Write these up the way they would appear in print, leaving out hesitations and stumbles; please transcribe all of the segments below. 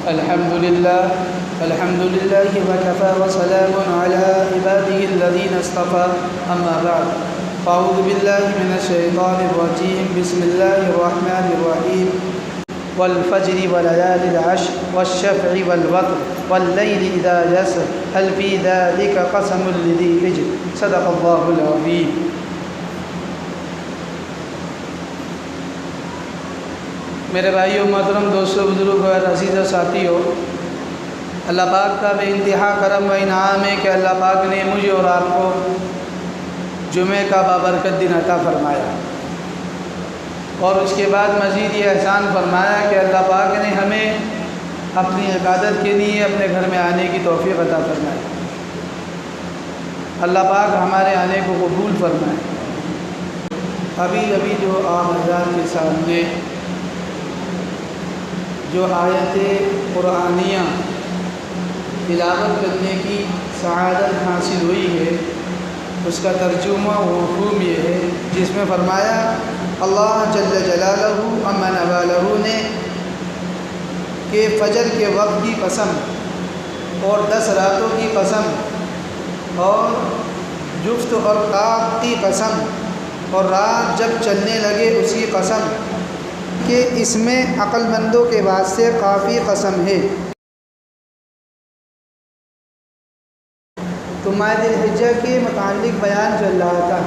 الحمد لله وكفى وسلام على عباده الذين اصطفى أما بعد فأعوذ بالله من الشيطان الرجيم بسم الله الرحمن الرحيم والفجر وليال العشر والشفع والوتر والليل إذا يسر هل في ذلك قسم لذي حجر صدق الله العظيم۔ میرے بھائیوں، محترم دوستوں، بزرگ اور عزیز و ساتھیوں، اللہ پاک کا بے انتہا کرم و انعام ہے کہ اللہ پاک نے مجھے اور آپ کو جمعہ کا بابرکت دن عطا فرمایا، اور اس کے بعد مزید یہ احسان فرمایا کہ اللہ پاک نے ہمیں اپنی عبادت کے لیے اپنے گھر میں آنے کی توفیق عطا فرمائی۔ اللہ پاک ہمارے آنے کو قبول فرمائے۔ ابھی جو آپ حضرات کے سامنے جو آیت قرآنیہ تلاوت کرنے کی سعادت حاصل ہوئی ہے، اس کا ترجمہ و مفہوم یہ ہے، جس میں فرمایا اللہ جل جلالہ عما نوالہ نے کہ فجر کے وقت کی قسم اور 10 راتوں کی قسم اور جفت اور قاف کی قسم اور رات جب چلنے لگے اس کی قسم، کہ اس میں عقل مندوں کے واسطے کافی قسم ہے۔ تو ماہ ذی الحجہ کے متعلق بیان چل رہا تھا۔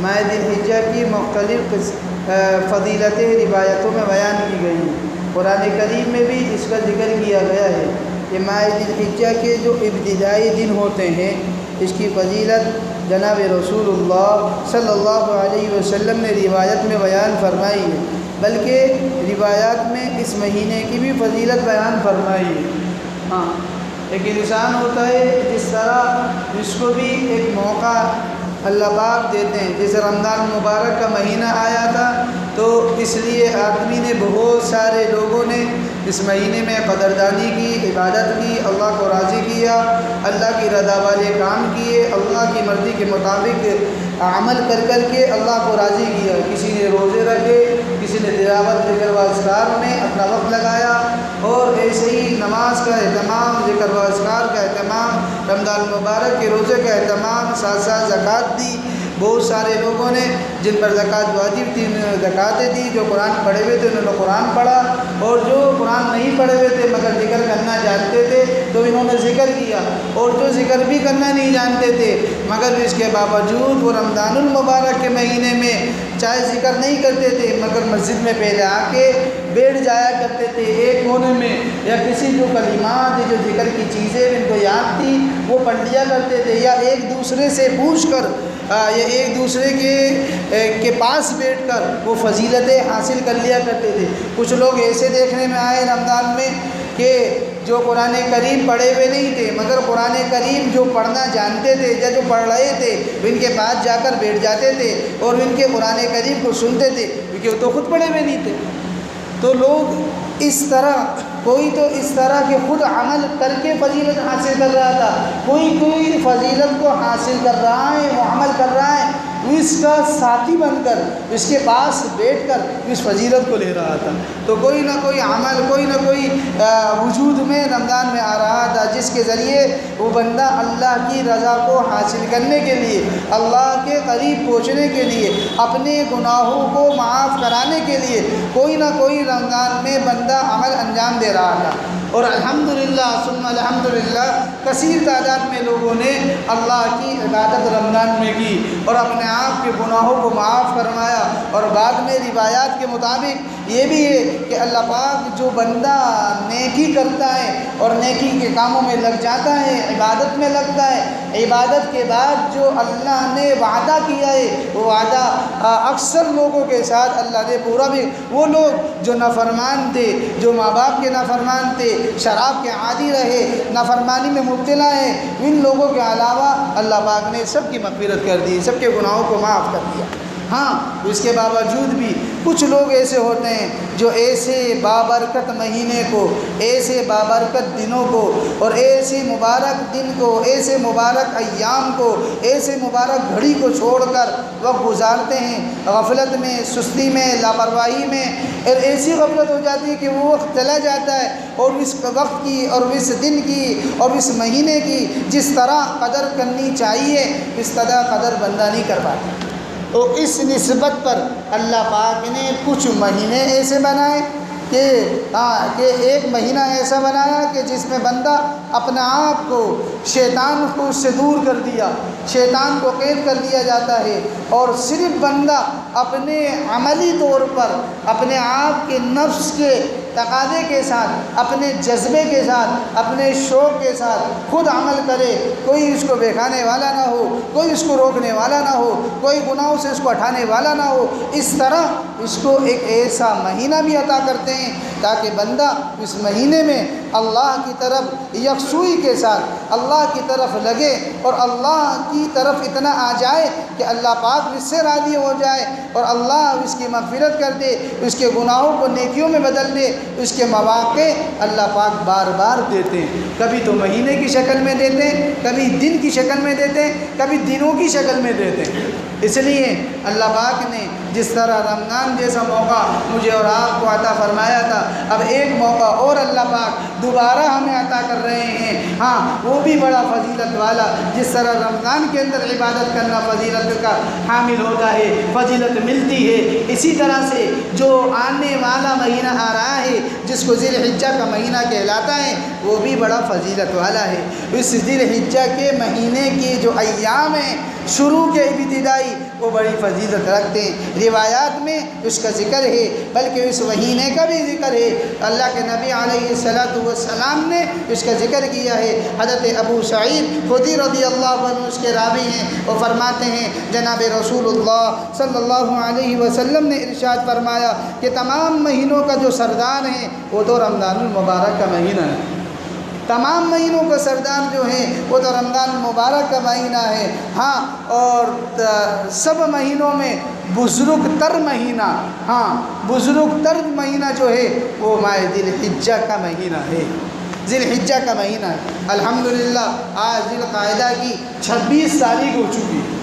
ماہ ذی الحجہ کی مختلف فضیلتیں روایتوں میں بیان کی گئی ہیں۔ قرآن کریم میں بھی اس کا ذکر کیا گیا ہے کہ ماہ ذی الحجہ کے جو ابتدائی دن ہوتے ہیں، اس کی فضیلت جناب رسول اللہ صلی اللہ علیہ وسلم نے روایت میں بیان فرمائی ہے، بلکہ روایات میں اس مہینے کی بھی فضیلت بیان فرمائی ہے۔ ہاں، ایک انسان ہوتا ہے جس طرح اس کو بھی ایک موقع اللہ پاک دیتے ہیں، جیسے رمضان مبارک کا مہینہ آیا تھا تو اس لیے آدمی نے بہت سارے لوگوں نے اس مہینے میں قدردانی کی، عبادت کی، اللہ کو راضی کیا، اللہ کی رضا والے کام کیے، اللہ کی مرضی کے مطابق عمل کر کے اللہ کو راضی کیا۔ کسی نے روزے رکھے، کسی نے تلاوت ذکر و اذکار میں اپنا وقت لگایا، اور ایسے ہی نماز کا اہتمام، ذکر و اذکار کا اہتمام، رمضان مبارک کے روزے کا اہتمام، ساتھ ساتھ زکوٰۃ دی۔ بہت سارے لوگوں نے جن پر زکوٰۃ واجب تھی انہوں نے زکوٰۃیں دی، جو قرآن پڑھے ہوئے تھے انہوں نے قرآن پڑھا، اور جو قرآن نہیں پڑھے ہوئے تھے مگر ذکر کرنا جانتے تھے تو انہوں نے ذکر کیا، اور جو ذکر بھی کرنا نہیں جانتے تھے مگر اس کے باوجود وہ رمضان المبارک کے مہینے میں چاہے ذکر نہیں کرتے تھے مگر مسجد میں پہلے آ کے بیٹھ جایا کرتے تھے ایک کونے میں، یا کسی جو کلمات جو ذکر کی چیزیں ان کو یاد تھی وہ پڑھ لیا کرتے تھے، یا ایک دوسرے سے پوچھ کر یا ایک دوسرے کے پاس بیٹھ کر وہ فضیلتیں حاصل کر لیا کرتے تھے۔ کچھ لوگ ایسے دیکھنے میں آئے رمضان میں کہ جو قرآن کریم پڑھے ہوئے نہیں تھے مگر قرآن کریم جو پڑھنا جانتے تھے یا جو پڑھ رہے تھے ان کے پاس جا کر بیٹھ جاتے تھے اور ان کے قرآن کریم کو سنتے تھے، کیونکہ وہ تو خود پڑھے ہوئے نہیں تھے۔ تو لوگ اس طرح، کوئی تو اس طرح کہ خود عمل کر کے فضیلت حاصل کر رہا تھا، کوئی فضیلت کو حاصل کر رہا ہے، وہ عمل کر رہا ہے، اس کا ساتھی بن کر اس کے پاس بیٹھ کر اس فضیلت کو لے رہا تھا۔ تو کوئی نہ کوئی عمل، کوئی نہ کوئی وجود میں رمضان میں آ رہا تھا جس کے ذریعے وہ بندہ اللہ کی رضا کو حاصل کرنے کے لیے، اللہ کے قریب پہنچنے کے لیے، اپنے گناہوں کو معاف کرانے کے لیے کوئی نہ کوئی رمضان میں بندہ عمل انجام دے رہا تھا۔ اور الحمدللہ ثم الحمدللہ کثیر تعداد میں لوگوں نے اللہ کی عبادت رمضان میں کی اور اپنے آپ کے گناہوں کو معاف فرمایا۔ اور بعد میں روایات کے مطابق یہ بھی ہے کہ اللہ پاک جو بندہ نیکی کرتا ہے اور نیکی کے کاموں میں لگ جاتا ہے، عبادت میں لگتا ہے، عبادت کے بعد جو اللہ نے وعدہ کیا ہے وہ وعدہ اکثر لوگوں کے ساتھ اللہ نے پورا بھی۔ وہ لوگ جو نافرمان تھے، جو ماں باپ کے نافرمان تھے، شراب کے عادی رہے، نافرمانی میں مبتلا ہیں، ان لوگوں کے علاوہ اللہ پاک نے سب کی مغفرت کر دی، سب کے گناہوں کو معاف کر دیا۔ ہاں اس کے باوجود بھی کچھ لوگ ایسے ہوتے ہیں جو ایسے بابرکت مہینے کو، ایسے بابرکت دنوں کو اور ایسے مبارک دن کو، ایسے مبارک ایام کو، ایسے مبارک گھڑی کو چھوڑ کر وقت گزارتے ہیں غفلت میں، سستی میں، لاپرواہی میں، اور ایسی غفلت ہو جاتی ہے کہ وہ وقت چلا جاتا ہے اور اس وقت کی اور اس دن کی اور اس مہینے کی جس طرح قدر کرنی چاہیے اس طرح قدر بندہ نہیں کر پاتا۔ تو اس نسبت پر اللہ پاک نے کچھ مہینے ایسے بنائے کہ ایک مہینہ ایسا بنایا کہ جس میں بندہ اپنے آپ کو، شیطان کو اس سے دور کر دیا، شیطان کو قید کر دیا جاتا ہے، اور صرف بندہ اپنے عملی طور پر اپنے آپ کے نفس کے تقاضے کے ساتھ، اپنے جذبے کے ساتھ، اپنے شوق کے ساتھ خود عمل کرے، کوئی اس کو بہکانے والا نہ ہو، کوئی اس کو روکنے والا نہ ہو، کوئی گناہوں سے اس کو ہٹانے والا نہ ہو۔ اس طرح اس کو ایک ایسا مہینہ بھی عطا کرتے ہیں تاکہ بندہ اس مہینے میں اللہ کی طرف یکسوئی کے ساتھ اللہ کی طرف لگے اور اللہ کی طرف اتنا آ جائے کہ اللہ پاک اس سے راضی ہو جائے اور اللہ اس کی مغفرت کر دے، اس کے گناہوں کو نیکیوں میں بدل دے۔ اس کے مواقع اللہ پاک بار بار دیتے ہیں، کبھی تو مہینے کی شکل میں دیتے ہیں، کبھی دن کی شکل میں دیتے ہیں، کبھی دنوں کی شکل میں دیتے ہیں۔ اس لیے اللہ پاک نے جس طرح رمضان جیسا موقع مجھے اور آپ کو عطا فرمایا تھا، اب ایک موقع اور اللہ پاک دوبارہ ہمیں عطا کر رہے ہیں، ہاں وہ بھی بڑا فضیلت والا۔ جس طرح رمضان کے اندر عبادت کرنا فضیلت کا حامل ہوتا ہے، فضیلت ملتی ہے، اسی طرح سے جو آنے والا مہینہ آ رہا ہے جس کو ذی الحجہ کا مہینہ کہلاتا ہے وہ بھی بڑا فضیلت والا ہے۔ اس ذی الحجہ کے مہینے کی جو ایام ہیں شروع کے ابتدائی وہ بڑی فضیلت رکھتے ہیں، روایات میں اس کا ذکر ہے، بلکہ اس مہینے کا بھی ذکر ہے۔ اللہ کے نبی علیہ السلام نے اس کا ذکر کیا ہے۔ حضرت ابو سعید خدری رضی اللہ عنہ اس کے راوی ہیں، وہ فرماتے ہیں جناب رسول اللہ صلی اللہ علیہ وسلم نے ارشاد فرمایا کہ تمام مہینوں کا جو سردار ہے وہ تو رمضان المبارک کا مہینہ ہے۔ تمام مہینوں کا سردار جو ہیں وہ تو رمضان المبارک کا مہینہ ہے۔ ہاں، اور سب مہینوں میں بزرگ تر مہینہ، ہاں بزرگ تر مہینہ جو ہے وہ ماہ ذی الحجہ کا مہینہ ہے، ذی الحجہ کا مہینہ ہے۔ الحمدللہ آج ذی القعدہ کی 26 تاریخ ہو چکی ہے،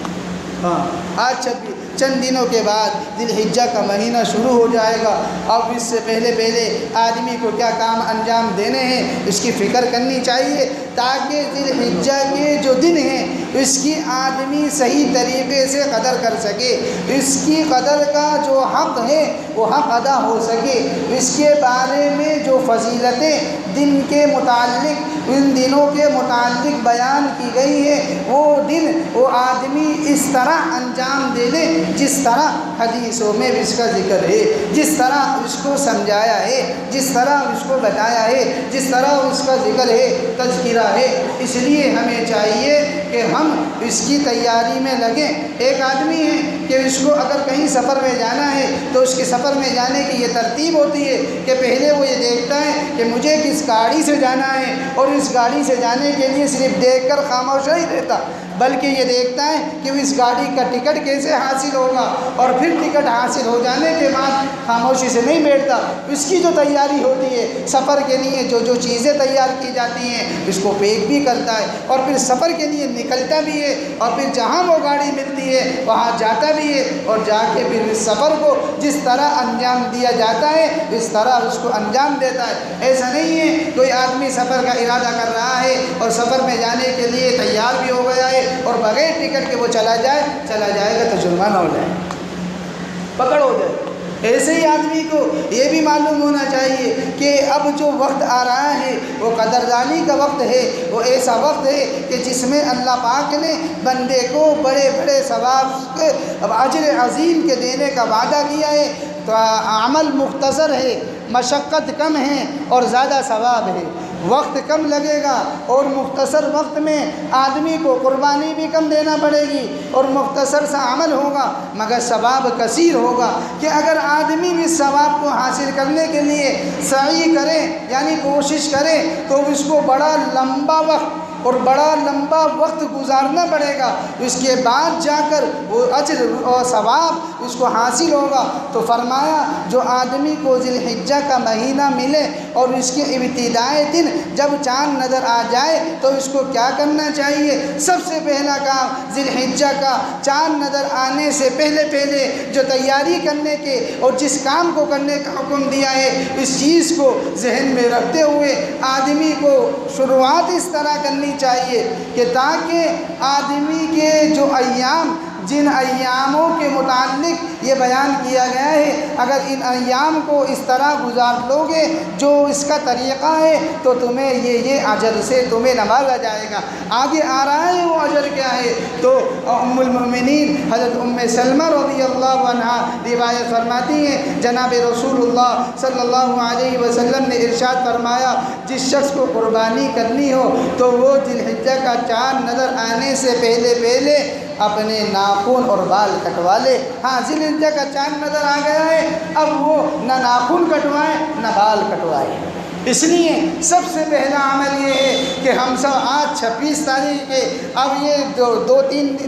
ہاں آج 26، چند دنوں کے بعد ذی الحجہ کا مہینہ شروع ہو جائے گا۔ اب اس سے پہلے آدمی کو کیا کام انجام دینے ہیں اس کی فکر کرنی چاہیے تاکہ ذی الحجہ کے جو دن ہیں اس کی آدمی صحیح طریقے سے قدر کر سکے، اس کی قدر کا جو حق ہے وہ حق ادا ہو سکے، اس کے بارے میں جو فضیلتیں دن کے متعلق، ان دنوں کے متعلق بیان کی گئی ہے وہ دن وہ آدمی اس طرح انجام دے دے جس طرح حدیثوں میں بھی اس کا ذکر ہے، جس طرح اس کو سمجھایا ہے، جس طرح اس کو بتایا ہے، جس طرح اس کا ذکر ہے، تذکرہ ہے۔ اس لیے ہمیں چاہیے کہ ہم اس کی تیاری میں لگیں۔ ایک آدمی ہے کہ اس کو اگر کہیں سفر میں جانا ہے تو اس کے سفر میں جانے کی یہ ترتیب ہوتی ہے کہ پہلے وہ یہ دیکھتا ہے کہ مجھے کس گاڑی سے جانا ہے، اور اس گاڑی سے جانے کے لیے صرف دیکھ کر خاموش نہیں رہتا بلکہ یہ دیکھتا ہے کہ اس گاڑی کا ٹکٹ کیسے حاصل ہوگا، اور پھر ٹکٹ حاصل ہو جانے کے بعد خاموشی سے نہیں بیٹھتا، اس کی جو تیاری ہوتی ہے سفر کے لیے جو چیزیں تیار کی جاتی ہیں اس کو پیک بھی کرتا ہے، اور پھر سفر کے لیے نکلتا بھی ہے، اور پھر جہاں وہ گاڑی ملتی ہے وہاں جاتا بھی ہے، اور جا کے پھر اس سفر کو جس طرح انجام دیا جاتا ہے اس طرح اس کو انجام دیتا ہے۔ ایسا نہیں ہے کوئی آدمی سفر کا ارادہ کر رہا ہے اور سفر میں جانے کے لیے تیار بھی ہو گیا ہے اور بغیر ٹکٹ کے وہ چلا جائے گا تو جرمانہ ہو جائے، پکڑ ہو جائے۔ ایسے ہی آدمی کو یہ بھی معلوم ہونا چاہیے کہ اب جو وقت آ رہا ہے وہ قدردانی کا وقت ہے، وہ ایسا وقت ہے کہ جس میں اللہ پاک نے بندے کو بڑے بڑے ثواب کے اجر عظیم کے دینے کا وعدہ کیا ہے۔ تو عمل مختصر ہے، مشقت کم ہے اور زیادہ ثواب ہے، وقت کم لگے گا اور مختصر وقت میں آدمی کو قربانی بھی کم دینا پڑے گی اور مختصر سا عمل ہوگا مگر ثواب کثیر ہوگا۔ کہ اگر آدمی بھی ثواب کو حاصل کرنے کے لیے سعی کرے یعنی کوشش کرے تو اس کو بڑا لمبا وقت اور بڑا لمبا وقت گزارنا پڑے گا، اس کے بعد جا کر وہ اجر اور ثواب اس کو حاصل ہوگا۔ تو فرمایا جو آدمی کو ذی الحجہ کا مہینہ ملے اور اس کے ابتدائی دن جب چاند نظر آ جائے تو اس کو کیا کرنا چاہیے؟ سب سے پہلا کام ذی الحجہ کا چاند نظر آنے سے پہلے جو تیاری کرنے کے اور جس کام کو کرنے کا حکم دیا ہے، اس چیز کو ذہن میں رکھتے ہوئے آدمی کو شروعات اس طرح کرنی چاہیے کہ تاکہ آدمی کے جو ایام، جن ایاموں کے متعلق یہ بیان کیا گیا ہے، اگر ان ایام کو اس طرح گزار لو گے جو اس کا طریقہ ہے تو تمہیں یہ اجر سے تمہیں نوازا جائے گا۔ آگے آ رہا ہے وہ اجر کیا ہے، تو ام المؤمنین حضرت ام سلمہ رضی اللہ عنہا روایت فرماتی ہیں جناب رسول اللہ صلی اللہ علیہ وسلم نے ارشاد فرمایا جس شخص کو قربانی کرنی ہو تو وہ ذی الحجہ کا چاند نظر آنے سے پہلے اپنے ناخن اور بال کٹوا لے۔ ہاں، ذی الحجہ کا چاند نظر آ گیا ہے، اب وہ نہ ناخن کٹوائے نہ بال کٹوائے۔ اس لیے سب سے پہلا عمل یہ ہے کہ ہم سب آج 26 تاریخ ہے، اب یہ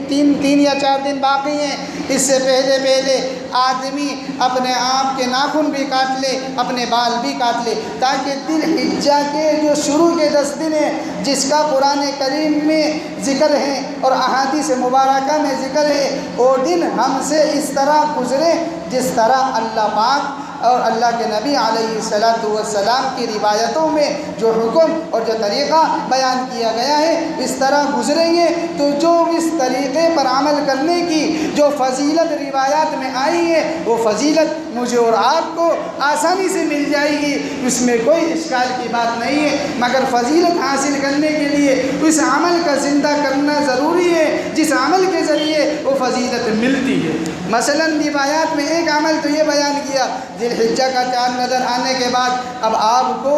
تین یا 4 دن باقی ہیں، اس سے پہلے آدمی اپنے آپ کے ناخن بھی کاٹ لے، اپنے بال بھی کاٹ لے، تاکہ ذی الحجہ کے جو شروع کے 10 دن ہیں جس کا قرآن کریم میں ذکر ہے اور احادیث مبارکہ میں ذکر ہے، وہ دن ہم سے اس طرح گزرے جس طرح اللہ پاک اور اللہ کے نبی علیہ السلام کی روایتوں میں جو حکم اور جو طریقہ بیان کیا گیا ہے اس طرح گزریں گے تو جو اس طریقے پر عمل کرنے کی جو فضیلت روایات میں آئی ہے وہ فضیلت مجھے اور آپ کو آسانی سے مل جائے گی، اس میں کوئی اشکال کی بات نہیں ہے، مگر فضیلت حاصل کرنے کے لیے اس عمل کا زندہ کرنا ضروری ہے جس عمل کے ذریعے وہ فضیلت ملتی ہے۔ مثلا روایات میں ایک عمل تو یہ بیان کیا ذی الحجہ کا چاند نظر آنے کے بعد اب آپ کو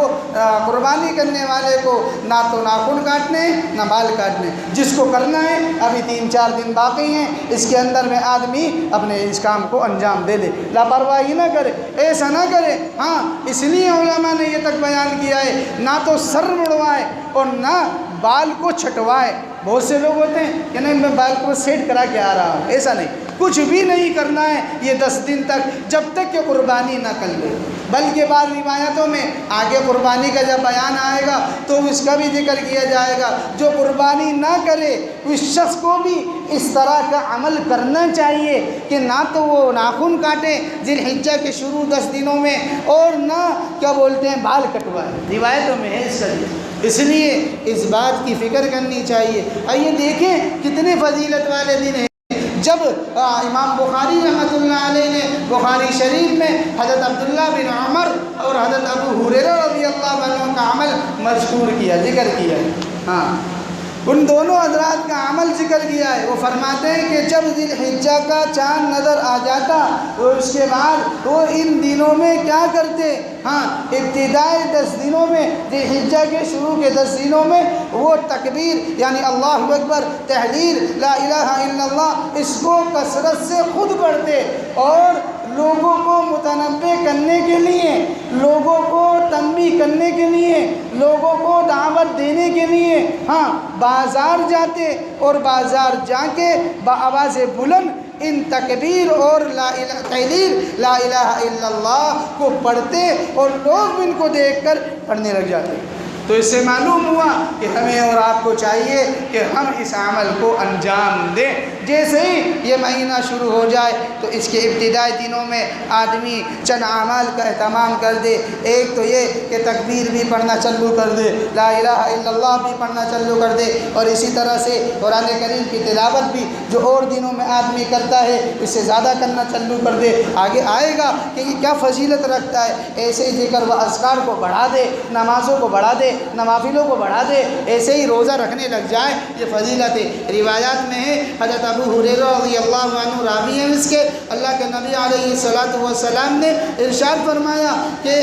قربانی کرنے والے کو نہ تو ناخن کاٹنے نہ بال کاٹنے، جس کو کرنا ہے ابھی 3-4 دن باقی ہیں، اس کے اندر میں آدمی اپنے اس کام کو انجام دے دے، لاپرواہی نہ کرے، ایسا نہ کرے۔ ہاں، اس لیے علماء نے یہ تک بیان کیا ہے نہ تو سر مڑوائے اور نہ بال کو چھٹوائے۔ بہت سے لوگ ہوتے ہیں کہ نہیں میں بال کو سیٹ کرا کے آ رہا ہوں، ایسا نہیں، کچھ بھی نہیں کرنا ہے یہ 10 دن تک جب تک کہ قربانی نہ کر لے، بلکہ بعض روایتوں میں آگے قربانی کا جب بیان آئے گا تو اس کا بھی ذکر کیا جائے گا، جو قربانی نہ کرے اس شخص کو بھی اس طرح کا عمل کرنا چاہیے کہ نہ تو وہ ناخن کاٹے ذی الحجہ کے شروع 10 دنوں میں اور نہ کیا بولتے ہیں بال کٹوائے، روایتوں میں ہے اس طریقے۔ اس لیے اس بات کی فکر کرنی چاہیے۔ آئیے دیکھیں کتنے فضیلت والے دن ہیں۔ جب امام بخاری رحمۃ اللہ علیہ نے بخاری شریف میں حضرت عبداللہ بن عمر اور حضرت ابو ہریرہ رضی اللہ عنہ کا عمل مذکور کیا، ذکر کیا ہے، ہاں ان دونوں حضرات کا عمل ذکر کیا ہے۔ وہ فرماتے ہیں کہ جب ذی الحجہ کا چاند نظر آ جاتا تو اس کے بعد وہ ان دنوں میں کیا کرتے، ہاں ابتدائی 10 دنوں میں ذی الحجہ کے شروع کے 10 دنوں میں وہ تکبیر یعنی اللہ اکبر، تحلیل، لا الہ الا اللہ، اس کو کثرت سے خود پڑھتے اور لوگوں کو متنبہ کرنے کے لیے، لوگوں کو تنبیہ کرنے کے لیے، لوگوں کو دعوت دینے کے لیے ہاں بازار جاتے اور بازار جا کے بآواز بلند ان تکبیر اور تحلیل لا الہ الا اللہ کو پڑھتے اور لوگ ان کو دیکھ کر پڑھنے لگ جاتے۔ تو اس سے معلوم ہوا کہ ہمیں اور آپ کو چاہیے کہ ہم اس عمل کو انجام دیں۔ جیسے ہی یہ مہینہ شروع ہو جائے تو اس کے ابتدائی دنوں میں آدمی چند اعمال کا اہتمام کر دے۔ ایک تو یہ کہ تکبیر بھی پڑھنا چالو کر دے، لا الہ الا اللہ بھی پڑھنا چالو کر دے، اور اسی طرح سے قرآن کریم کی تلاوت بھی جو اور دنوں میں آدمی کرتا ہے اس سے زیادہ کرنا چالو کر دے۔ آگے آئے گا کہ یہ کیا فضیلت رکھتا ہے، ایسے ہی ذکر و اذکار کو بڑھا دے، نمازوں کو بڑھا دے، نوافلوں کو بڑھا دے، ایسے ہی روزہ رکھنے لگ جائے، یہ فضیلت ہے۔ روایات میں ہے حضرت ابو ہریرہ رضی اللہ عنہ راوی ہیں اس کے، اللہ کے نبی علیہ السلام نے ارشاد فرمایا کہ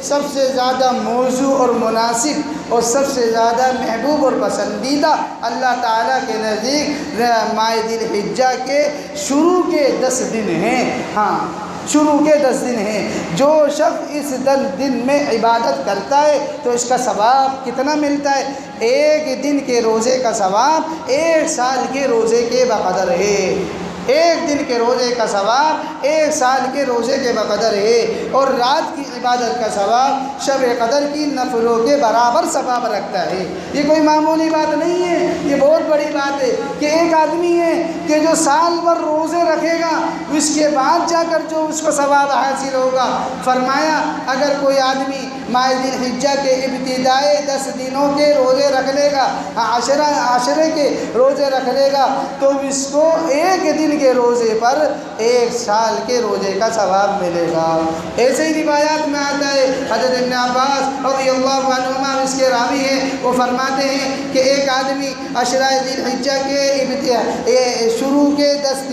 سب سے زیادہ موضوع اور مناسب اور سب سے زیادہ محبوب اور پسندیدہ اللہ تعالیٰ کے نزدیک ماہ ذی الحجہ کے شروع کے 10 دن ہیں۔ ہاں شروع کے 10 دن ہیں۔ جو شخص اس 10 دن میں عبادت کرتا ہے تو اس کا ثواب کتنا ملتا ہے؟ 1 دن کے روزے کا ثواب 1 سال کے روزے کے بقدر ہے۔ 1 دن کے روزے کا ثواب 1 سال کے روزے کے بقدر ہے، اور رات کی عبادت کا ثواب شب قدر کی نفلوں کے برابر ثواب رکھتا ہے۔ یہ کوئی معمولی بات نہیں ہے، یہ بہت بڑی بات ہے کہ ایک آدمی ہے کہ جو سال بھر روزے رکھے گا، اس کے بعد جا کر جو اس کو ثواب حاصل ہوگا۔ فرمایا اگر کوئی آدمی ماہ ذی الحجہ کے ابتدائی 10 دنوں کے روزے رکھ لے گا، عشرے کے روزے رکھ لے گا، تو اس کو 1 دن کے روزے پر 1 سال کے روزے کا ثواب ملے گا۔ ایسے ہی روایات میں آتا ہے، حضرت ابن عباس رضی اللہ عنہما اس کے راوی ہیں، وہ فرماتے ہیں کہ ایک آدمی عشرہ ذی الحجہ کے شروع کے 10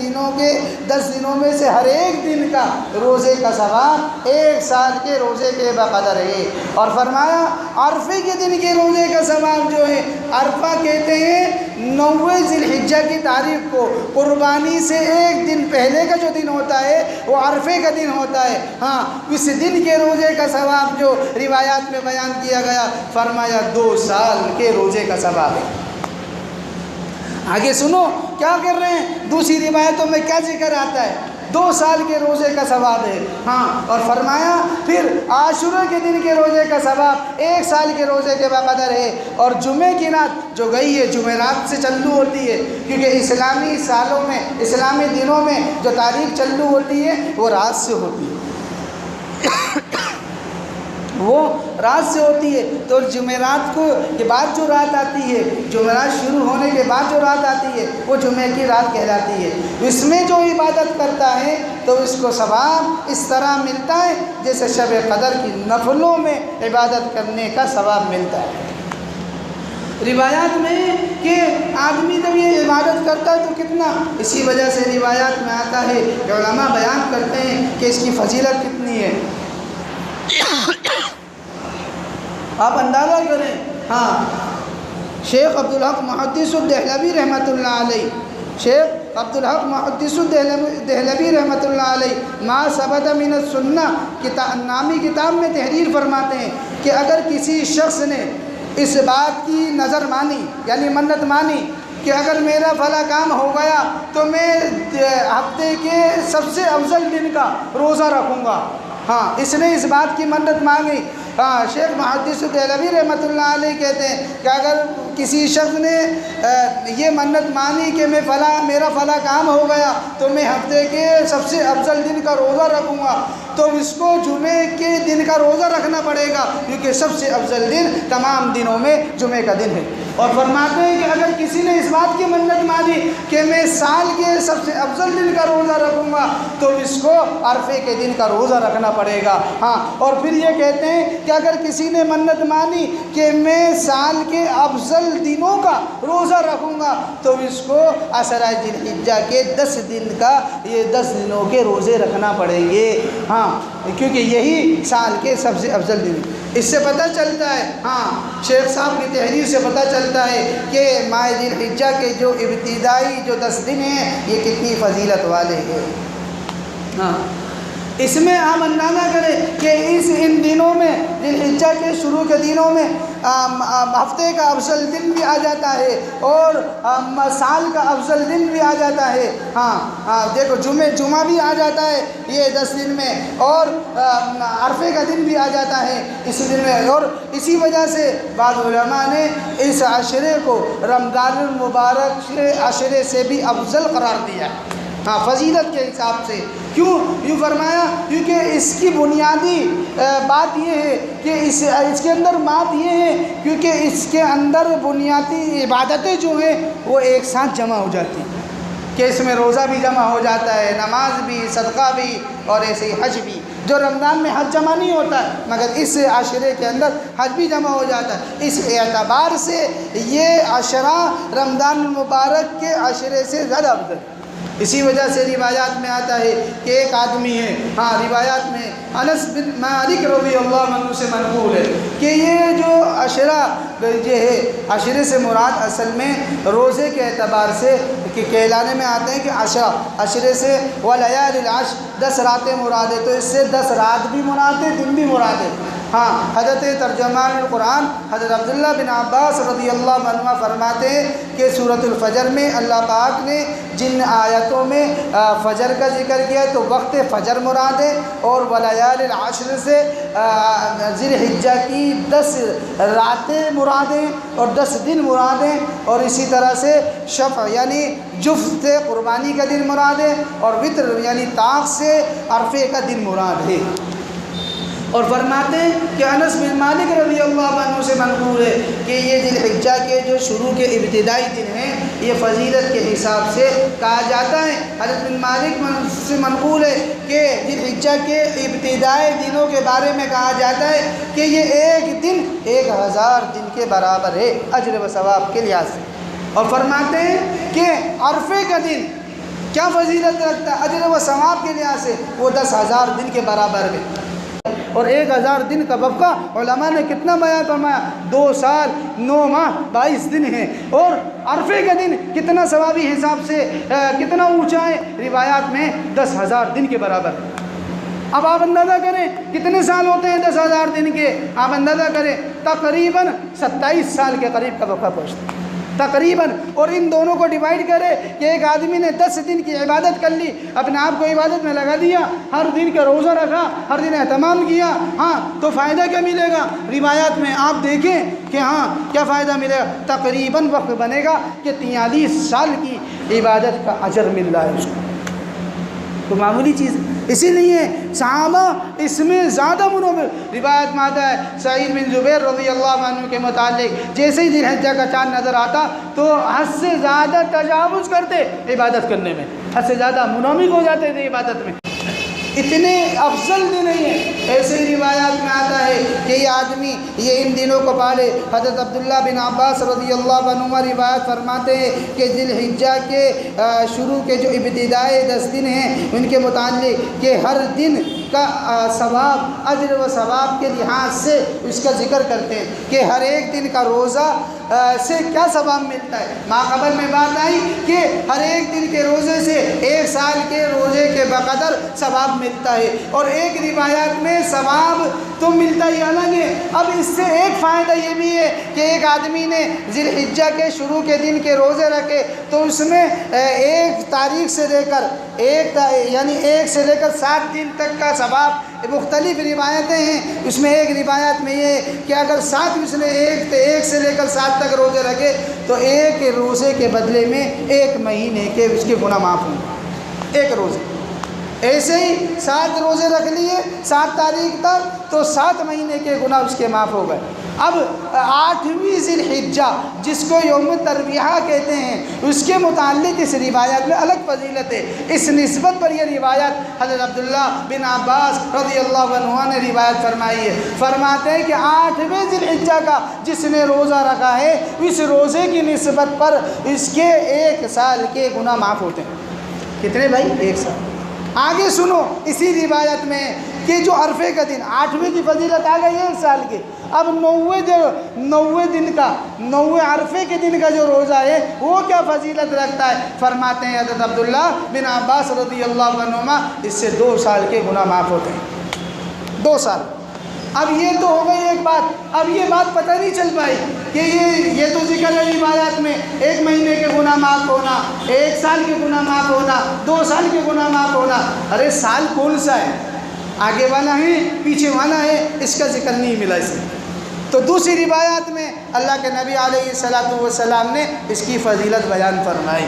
دنوں میں سے ہر ایک دن کا روزے کا ثواب 1 سال کے روزے کے بقدر ہے۔ اور فرمایا عرفے کے دن کے روزے کا ثواب جو ہے، عرفہ کہتے ہیں 9 ذی الحجہ کی تاریخ کو، قربانی سے 1 دن پہلے کا جو دن ہوتا ہے وہ عرفے کا دن ہوتا ہے۔ ہاں، اس دن کے روزے کا ثواب جو روایات میں بیان کیا گیا، فرمایا 2 سال کے روزے کا ثواب ہے۔ آگے سنو کیا کر رہے ہیں، دوسری روایتوں میں کیا ذکر آتا ہے، 2 سال کے روزے کا ثواب ہے۔ ہاں، اور فرمایا پھر عاشورہ کے دن کے روزے کا ثواب 1 سال کے روزے کے بقدر ہے۔ اور جمعے کی رات جو گئی ہے، جمعرات سے چلو ہوتی ہے، کیونکہ اسلامی سالوں میں، اسلامی دنوں میں جو تاریخ چلو ہوتی ہے وہ رات سے ہوتی ہے، وہ رات سے ہوتی ہے۔ تو جمعرات کو کے بعد جو رات آتی ہے، جمعرات شروع ہونے کے بعد جو رات آتی ہے وہ جمعے کی رات کہلاتی ہے۔ اس میں جو عبادت کرتا ہے تو اس کو ثواب اس طرح ملتا ہے جیسے شب قدر کی نفلوں میں عبادت کرنے کا ثواب ملتا ہے۔ روایات میں کہ آدمی جب یہ عبادت کرتا ہے تو کتنا، اسی وجہ سے روایات میں آتا ہے کہ علماء بیان کرتے ہیں کہ اس کی فضیلت کتنی ہے، آپ اندازہ کریں۔ ہاں، شیخ عبدالحق محدث الدہلوی رحمۃ اللہ علیہ، شیخ عبدالحق محدث الدہلوی رحمۃ اللہ علیہ ما ثبت من السنہ نامی کتاب میں تحریر فرماتے ہیں کہ اگر کسی شخص نے اس بات کی نظر مانی، یعنی منت مانی کہ اگر میرا فلاں کام ہو گیا تو میں ہفتے کے سب سے افضل دن کا روزہ رکھوں گا، ہاں، اس نے اس بات کی منت مانگی۔ ہاں، شیخ محدث دہلوی رحمۃ اللہ علیہ کہتے ہیں کہ اگر کسی شخص نے یہ منت مانی کہ میرا فلاں کام ہو گیا تو میں ہفتے کے سب سے افضل دن کا روزہ رکھوں گا، تو اس کو جمعے کے دن کا روزہ رکھنا پڑے گا، کیونکہ سب سے افضل دن تمام دنوں میں جمعے کا دن ہے۔ اور فرماتے ہیں کہ اگر کسی نے اس بات کی منت مانی کہ میں سال کے سب سے افضل دن کا روزہ رکھوں گا تو اس کو عرفے کے دن کا روزہ رکھنا پڑے گا۔ ہاں، اور پھر یہ کہتے ہیں کہ اگر کسی نے منت مانی کہ میں سال کے افضل دنوں کا روزہ رکھوں گا تو اس کو عشرہ ذی الحجہ کے 10 دن کا، یہ 10 دنوں کے روزے رکھنا پڑیں گے۔ ہاں، کیونکہ یہی سال کے سب سے افضل دن۔ اس سے پتہ چلتا ہے، ہاں، شیخ صاحب کی تحریر سے پتہ چلتا ہے کہ ماہ ذی الحجہ کے جو ابتدائی جو 10 دن ہیں یہ کتنی فضیلت والے ہیں۔ ہاں، اس میں آپ اندازہ کریں کہ ان دنوں میں، ذی الحجہ کے شروع کے دنوں میں ہفتے کا افضل دن بھی آ جاتا ہے اور سال کا افضل دن بھی آ جاتا ہے۔ ہاں، دیکھو جمعہ بھی آ جاتا ہے یہ 10 دن میں، اور عرفے کا دن بھی آ جاتا ہے اس دن میں، اور اسی وجہ سے بعض علماء نے اس عشرے کو رمضان المبارک عشرے سے بھی افضل قرار دیا، ہاں، فضیلت کے حساب سے۔ کیوں یوں فرمایا؟ کیونکہ اس کی بنیادی بات یہ ہے کہ اس کے اندر بات یہ ہے کیونکہ اس کے اندر بنیادی عبادتیں جو ہیں وہ ایک ساتھ جمع ہو جاتی ہیں، کہ اس میں روزہ بھی جمع ہو جاتا ہے، نماز بھی، صدقہ بھی، اور ایسے ہی حج بھی۔ جو رمضان میں حج جمع نہیں ہوتا ہے مگر اس عشرے کے اندر حج بھی جمع ہو جاتا ہے، اس اعتبار سے یہ عشرہ رمضان المبارک کے عشرے سے زیادہ افضل ہے۔ اسی وجہ سے روایات میں آتا ہے کہ ایک آدمی ہے، ہاں، روایات میں انس بن مالک رضی اللہ عنہ سے منقول ہے کہ یہ جو عشرہ یہ ہے، عشرے سے مراد اصل میں روزے کے اعتبار سے کہ کہلانے میں آتے ہیں کہ عشرے سے ولیال العشر 10 راتیں مراد ہے، تو اس سے 10 رات بھی مراد ہے، دن بھی مراد ہے۔ ہاں، حضرت ترجمان القرآن حضرت عبداللہ بن عباس رضی اللہ عنہ فرماتے ہیں کہ سورۃ الفجر میں اللہ پاک نے جن آیتوں میں فجر کا ذکر کیا ہے تو وقت فجر مراد ہے، اور ولیال العشر سے ذی الحجہ کی 10 راتیں مراد ہیں اور 10 دن مراد ہیں، اور اسی طرح سے شفع یعنی جفت سے قربانی کا دن مراد ہے، اور وتر یعنی طاق سے عرفے کا دن مراد ہے۔ اور فرماتے ہیں کہ انس بن مالک رضی اللہ عنہ سے منقول ہے کہ یہ ذی الحجہ کے جو شروع کے ابتدائی دن ہیں یہ فضیلت کے حساب سے کہا جاتا ہے۔ حضرت بن مالک سے منقول ہے کہ ذی الحجہ کے ابتدائی دنوں کے بارے میں کہا جاتا ہے کہ یہ ایک دن 1000 دن کے برابر ہے اجر و ثواب کے لحاظ سے۔ اور فرماتے ہیں کہ عرفے کا دن کیا فضیلت رکھتا ہے اجر و ثواب کے لحاظ سے، وہ 10,000 دن کے برابر ہے۔ اور 1000 دن کا وقفہ علماء نے کتنا بیان فرمایا، 2 سال 9 ماہ 22 دن ہیں، اور عرفے کا دن کتنا ثوابی حساب سے کتنا اونچا ہے، روایات میں 10,000 دن کے برابر۔ اب آپ اندازہ کریں کتنے سال ہوتے ہیں 10,000 دن کے، آپ اندازہ کریں تقریباً 27 سال کے قریب کا وقفہ پہنچتا ہے تقریباً۔ اور ان دونوں کو ڈیوائیڈ کرے کہ ایک آدمی نے 10 دن کی عبادت کر لی، اپنے آپ کو عبادت میں لگا دیا، ہر دن کا روزہ رکھا، ہر دن اہتمام کیا، ہاں تو فائدہ کیا ملے گا؟ روایات میں آپ دیکھیں کہ ہاں کیا فائدہ ملے گا، تقریباً وقت بنے گا کہ 43 سال کی عبادت کا اجر مل رہا ہے اس کو، تو معمولی چیز۔ اسی لیے صحابہ اس میں زیادہ منور، روایت میں آتا ہے سعید بن جبیر رضی اللہ عنہ کے متعلق جیسے ہی ذی الحجہ کا چاند نظر آتا تو حد سے زیادہ تجاوز کرتے عبادت کرنے میں، حد سے زیادہ منہمک ہو جاتے تھے عبادت میں، اتنے افضل دن نہیں ہے۔ ایسے ہی روایات میں آتا ہے کہ یہ آدمی یہ ان دنوں کو پالے۔ حضرت عبداللہ بن عباس رضی اللہ عنہما روایت فرماتے ہیں کہ ذی الحجہ کے شروع کے جو ابتدائی 10 دن ہیں ان کے متعلق کہ ہر دن کا ثواب اجر و ثواب کے لحاظ سے اس کا ذکر کرتے ہیں کہ ہر ایک دن کا روزہ سے کیا ثواب ملتا ہے۔ ماقبل میں بات آئی کہ ہر ایک دن کے روزے سے 1 سال کے روزے کے بقدر ثواب ملتا ہے، اور ایک روایات میں ثواب تو ملتا ہی الگ ہے۔ اب اس سے ایک فائدہ یہ بھی ہے کہ ایک آدمی نے ذی الحجہ کے شروع کے دن کے روزے رکھے تو اس میں 1 تاریخ سے لے کر 1 سے لے کر 7 دن تک کا ثواب، مختلف روایتیں ہیں، اس میں ایک روایت میں یہ کہ اگر 7 اس نے 1 سے لے کر 7 تک روزے رکھے تو 1 روزے کے بدلے میں 1 مہینے کے اس کے گناہ معاف ہوں گے، 1 روزے۔ ایسے ہی 7 روزے رکھ لیے 7 تاریخ تک تو 7 مہینے کے گناہ اس کے معاف ہو گئے۔ اب 8ویں ذی الحجہ جس کو یوم ترویہ کہتے ہیں اس کے متعلق اس روایت میں الگ فضیلت ہے۔ اس نسبت پر یہ روایت حضرت عبداللہ بن عباس رضی اللہ عنہ نے روایت فرمائی ہے، فرماتے ہیں کہ 8ویں ذی الحجہ کا جس نے روزہ رکھا ہے اس روزے کی نسبت پر اس کے 1 سال کے گناہ معاف ہوتے ہیں۔ کتنے بھائی؟ 1 سال۔ آگے سنو اسی روایت میں کہ جو عرفے کا دن 8ویں کی فضیلت آ گئی 1 سال کی، اب 90 دن کا 90 عرفے کے دن کا جو روزہ ہے وہ کیا فضیلت رکھتا ہے؟ فرماتے ہیں حضرت عبداللہ بن عباس رضی اللہ عنہما اس سے 2 سال کے گناہ معاف ہوتے ہیں، 2 سال۔ اب یہ تو ہو گئی ایک بات، اب یہ بات پتہ نہیں چل پائی کہ یہ تو ذکر ہے روایات میں 1 مہینے کے گناہ معاف ہونا، 1 سال کے گناہ معاف ہونا، 2 سال کے گناہ معاف ہونا، ارے سال کون سا ہے؟ آگے والا ہے پیچھے والا ہے، اس کا ذکر نہیں ملا اس میں۔ تو دوسری روایات میں اللہ کے نبی علیہ الصلوۃ والسلام نے اس کی فضیلت بیان فرمائی۔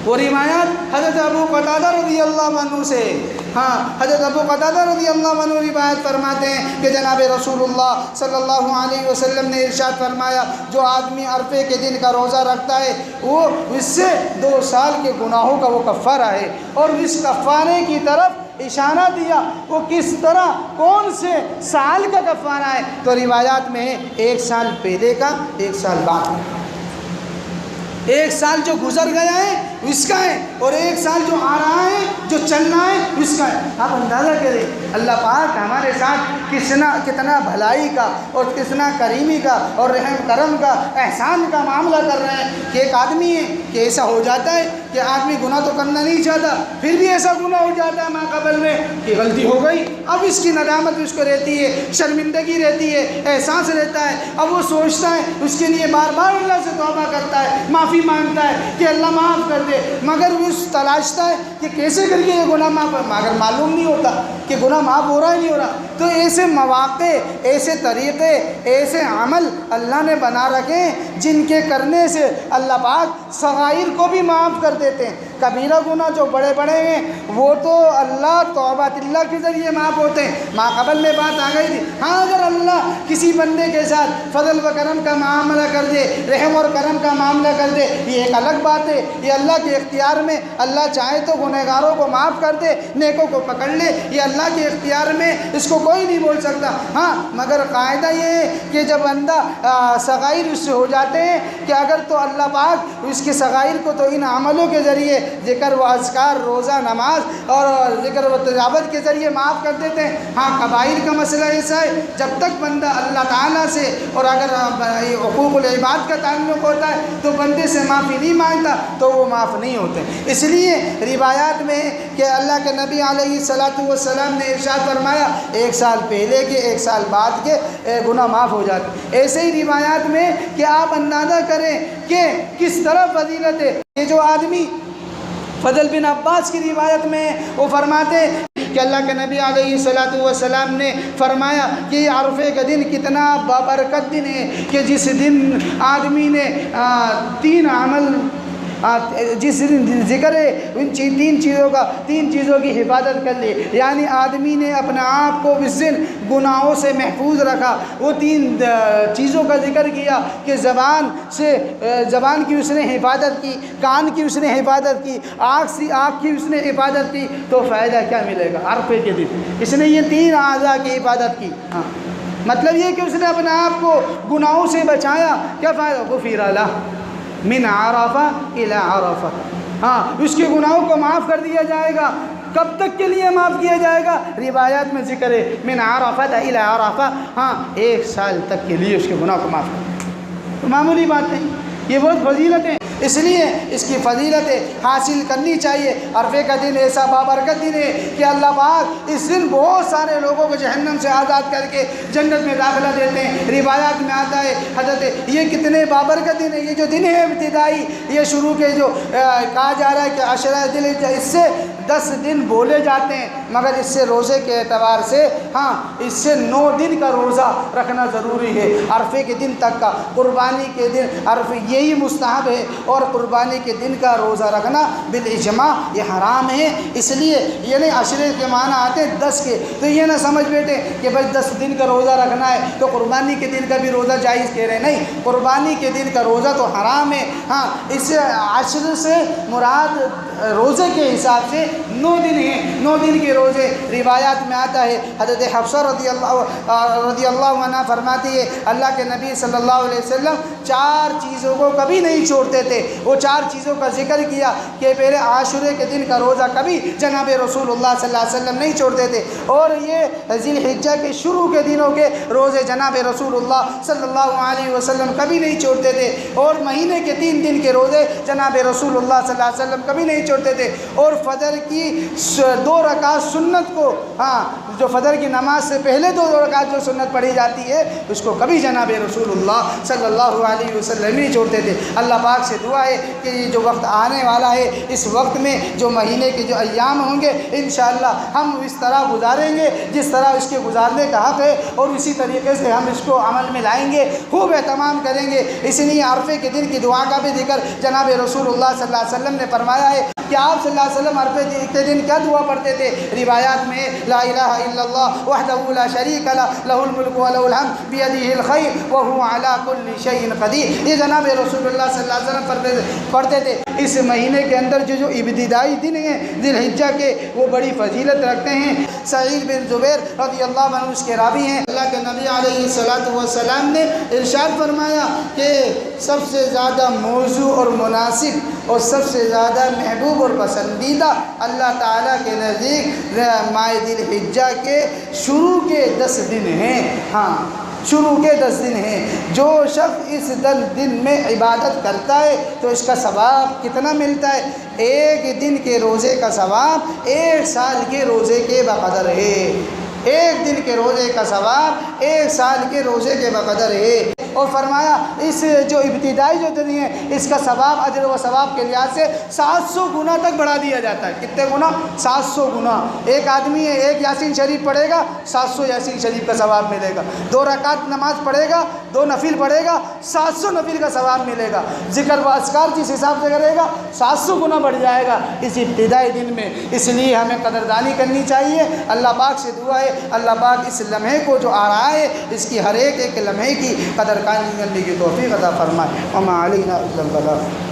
وہ روایات حضرت ابو قتادہ رضی اللہ عنہ سے، ہاں حضرت ابو قتادہ رضی اللہ عنہ روایت فرماتے ہیں کہ جناب رسول اللہ صلی اللہ علیہ وسلم نے ارشاد فرمایا جو آدمی عرفے کے دن کا روزہ رکھتا ہے وہ اس سے 2 سال کے گناہوں کا وہ کفارہ ہے، اور اس کفارے کی طرف اشارہ دیا، وہ کس طرح کون سے سال کا کفارہ ہے؟ تو روایات میں ہے 1 سال پہلے کا، 1 سال بعد کا، 1 سال جو گزر گیا ہے اس کا ہے، اور 1 سال جو آ رہا ہے، جو چل رہا ہے، اس کا ہے۔ آپ اندازہ کریں اللہ پاک ہمارے ساتھ کتنا بھلائی کا اور کتنا کریمی کا اور رحم کرم کا احسان کا معاملہ کر رہے ہیں کہ ایک آدمی ہے کہ ایسا ہو جاتا ہے کہ آدمی گناہ تو کرنا نہیں چاہتا، پھر بھی ایسا گناہ ہو جاتا ہے ماں قبل میں کہ غلطی ہو گئی، اب اس کی ندامت اس کو رہتی ہے، شرمندگی رہتی ہے، احساس رہتا ہے، اب وہ سوچتا ہے اس کے لیے بار بار اللہ سے توبہ کرتا ہے، معافی مانگتا ہے کہ اللہ معاف کر دے، مگر وہ تلاشتا ہے کہ کیسے کر کے یہ گناہ معاف، مگر معلوم نہیں ہوتا کہ گناہ معاف ہو رہا ہے نہیں ہو رہا۔ تو ایسے مواقع، ایسے طریقے، ایسے عمل اللہ نے بنا رکھے ہیں جن کے کرنے سے اللہ پاک صغائر کو بھی معاف کر دیتے ہیں۔ کبیرہ گناہ جو بڑے بڑے ہیں وہ تو اللہ توبہ اللہ کے ذریعے معاف ہوتے ہیں۔ ماں قبل میں بات آ گئی تھی، ہاں اگر اللہ کسی بندے کے ساتھ فضل و کرم کا معاملہ کر دے، رحم اور کرم کا معاملہ کر دے، یہ ایک الگ بات ہے، یہ اللہ کے اختیار میں، اللہ چاہے تو گنہگاروں کو معاف کر دے، نیکوں کو پکڑ لے، یہ اللہ کے اختیار میں، اس کو کوئی نہیں بول سکتا۔ ہاں مگر قاعدہ یہ ہے کہ جب بندہ صغائر اس سے ہو جاتے ہیں کہ اگر تو اللہ پاک اس کے صغائر کو تو ان عملوں کے ذریعے، ذکر و اذکار، روزہ، نماز اور ذکر و تلاوت کے ذریعے معاف کر دیتے ہیں۔ ہاں کبائر کا مسئلہ ایسا ہے جب تک بندہ اللہ تعالیٰ سے اور اگر حقوق العباد کا تعلق ہوتا ہے تو بندے سے معافی نہیں مانگتا تو وہ معاف نہیں ہوتے۔ اس لیے روایات میں کہ اللہ کے نبی علیہ السلام نے ارشاد فرمایا 1 سال پہلے کے 1 سال بعد کے گناہ معاف ہو جاتے۔ ایسے ہی روایات میں کہ آپ اندازہ کریں کہ کس طرح فضیلت ہے۔ یہ جو آدمی فضل بن عباس کی روایت میں وہ فرماتے کہ اللہ کے نبی علیہ السلام نے فرمایا کہ یہ عرفے کا دن کتنا بابرکت دن ہے کہ جس دن آدمی نے 3 عمل، جس دن ذکر ہے ان 3 چیزوں کی حفاظت کر لی، یعنی آدمی نے اپنے آپ کو اس دن گناہوں سے محفوظ رکھا۔ وہ 3 چیزوں کا ذکر کیا کہ زبان کی اس نے حفاظت کی، کان کی اس نے حفاظت کی، آنکھ کی اس نے حفاظت کی، تو فائدہ کیا ملے گا عرفے کے دن؟ اس نے یہ 3 اعضاء کی حفاظت کی۔ ہاں مطلب یہ کہ اس نے اپنے آپ کو گناہوں سے بچایا، کیا فائدہ؟ غفر لہ من عرفہ الی عرفہ، ہاں اس کے گناہوں کو معاف کر دیا جائے گا۔ کب تک کے لیے معاف کیا جائے گا؟ روایات میں ذکر ہے من عرفہ الی عرفہ، ہاں 1 سال تک کے لیے اس کے گناہ کو معاف کر دیا۔ تو معمولی بات نہیں، یہ بہت فضیلت ہے، اس لیے اس کی فضیلتیں حاصل کرنی چاہیے۔ عرفے کا دن ایسا بابرکت دن ہے کہ اللہ پاک اس دن بہت سارے لوگوں کو جہنم سے آزاد کر کے جنت میں داخلہ دیتے ہیں۔ روایات میں آتا ہے حضرت یہ کتنے بابرکت دن ہے، یہ جو دن ہے ابتدائی، یہ شروع کے جو کہا جا رہا ہے کہ عشرہ ذی الحجہ، اس سے 10 دن بولے جاتے ہیں، مگر اس سے روزے کے اعتبار سے ہاں اس سے 9 دن کا روزہ رکھنا ضروری ہے، عرفے کے دن تک کا۔ قربانی کے دن عرفے یہی مستحب ہے، اور قربانی کے دن کا روزہ رکھنا بالاجماع یہ حرام ہے۔ اس لیے یہ نہیں عشرے کے معنی آتے ہیں 10 کے، تو یہ نہ سمجھ بیٹھے کہ بھائی 10 دن کا روزہ رکھنا ہے تو قربانی کے دن کا بھی روزہ جائز کہہ رہے ہیں، نہیں، قربانی کے دن کا روزہ تو حرام ہے۔ ہاں اس سے عشر سے مراد روزے کے حساب سے 9 دن ہیں، 9 دن کے روزے۔ روایات میں آتا ہے حضرت حفصہ رضی اللہ عنہ فرماتی ہے اللہ کے نبی صلی اللہ علیہ وسلم 4 چیزوں کو کبھی نہیں چھوڑتے تھے۔ وہ 4 چیزوں کا ذکر کیا کہ پہلے عاشورے کے دن کا روزہ کبھی جناب رسول اللہ صلی اللہ علیہ وسلم نہیں چھوڑتے تھے، اور یہ ذی الحجہ کے شروع کے دنوں کے روزے جناب رسول اللہ صلی اللہ علیہ وسلم کبھی نہیں چھوڑتے تھے، اور مہینے کے 3 دن کے روزے جناب رسول اللہ صلی اللہ علیہ وسلم کبھی نہیں چھوڑتے تھے، اور فجر کی 2 رکعت سنت کو، ہاں جو فجر کی نماز سے پہلے 2 رکعت جو سنت پڑھی جاتی ہے اس کو کبھی جناب رسول اللہ صلی اللہ علیہ وسلم نہیں چھوڑتے تھے۔ اللہ پاک سے دعا ہے کہ یہ جو وقت آنے والا ہے اس وقت میں جو مہینے کے جو ایام ہوں گے انشاءاللہ ہم اس طرح گزاریں گے جس طرح اس کے گزارنے کا حق ہے، اور اسی طریقے سے ہم اس کو عمل میں لائیں گے، خوب اہتمام کریں گے۔ اس لیے عرفے کے دن کی دعا کا بھی ذکر جناب رسول اللہ صلی اللہ علیہ وسلم نے فرمایا ہے کہ آپ صلی اللہ علیہ وسلم عرفے کے دن کیا دعا پڑھتے تھے؟ روایات میں لا الہ الا اللہ وحدہ لا شریک لہ لہ الملک و لہ الحمد بیدہ الخیر وہو علی کل شیء قدیر، یہ جناب رسول اللہ صلی اللہ علیہ وسلم پڑھتے تھے۔ اس مہینے کے اندر جو ابتدائی دن ہیں ذی الحجہ کے وہ بڑی فضیلت رکھتے ہیں۔ سعید بن جبیر رضی اللہ عنہ اس کے راوی ہیں، اللہ کے نبی علیہ السلام نے ارشاد فرمایا کہ سب سے زیادہ موزوں اور مناسب اور سب سے زیادہ محبوب اور پسندیدہ اللہ تعالیٰ کے نزدیک ماہ ذی الحجہ کے شروع کے 10 دن ہیں۔ ہاں، شروع کے 10 دن ہیں۔ جو شخص اس دن میں عبادت کرتا ہے تو اس کا ثواب کتنا ملتا ہے؟ ایک دن کے روزے کا ثواب 1 سال کے روزے کے بقدر ہے۔ ایک دن کے روزے کا ثواب 1 سال کے روزے کے بقدر ہے۔ اور فرمایا اس جو ابتدائی جو دن ہے اس کا ثواب، اجر و ثواب کے لحاظ سے 700 گنا تک بڑھا دیا جاتا ہے۔ کتنے گنا؟ 700 گنا۔ ایک آدمی ہے، 1 یاسین شریف پڑھے گا، 700 یاسین شریف کا ثواب ملے گا۔ 2 رکعت نماز پڑھے گا، 2 نفل پڑھے گا، 700 نفل کا ثواب ملے گا۔ ذکر و اذکار جس حساب سے کرے گا 700 گنا بڑھ جائے گا اس ابتدائی دن میں۔ اس لیے ہمیں قدردانی کرنی چاہیے۔ اللہ پاک سے دعا ہے اللہ پاک اس لمحے کو جو آ رہا ہے اس کی ہر ایک لمحے کی قدر کرنے کی توفیق عطا فرمائے۔ وما علینا الا البلاغ۔